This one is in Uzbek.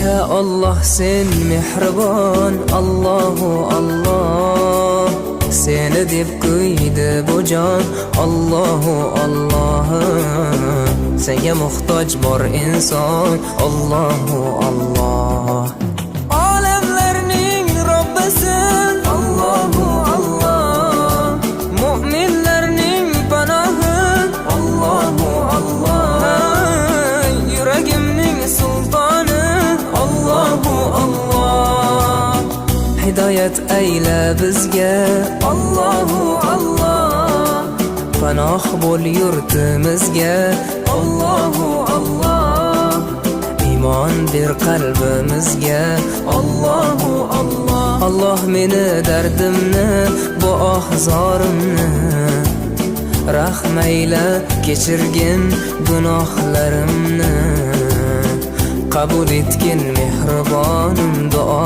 Ya Allah sen mehribon, Allahu Allah. Seni deb kuydi bu jon, Allahu Allah. Senga muhtoj bor inson, Allahu Allah. Olamlarning Robbisin, Allahu Allah. Mu'minlarning panohi, Allahu Allah. Yuragimning sultoni, Allahu Allah. Hidayat ayla bizga, Allahu Allah. Panoh bo'l yurtimizga, Allahu Allah. Iymon ber qalbimizga, Allahu Allah. Allah meni dardimni, bu ohzorimni rahmayla kechirgin gunohlarimni. Qabul etgin mehribonim duo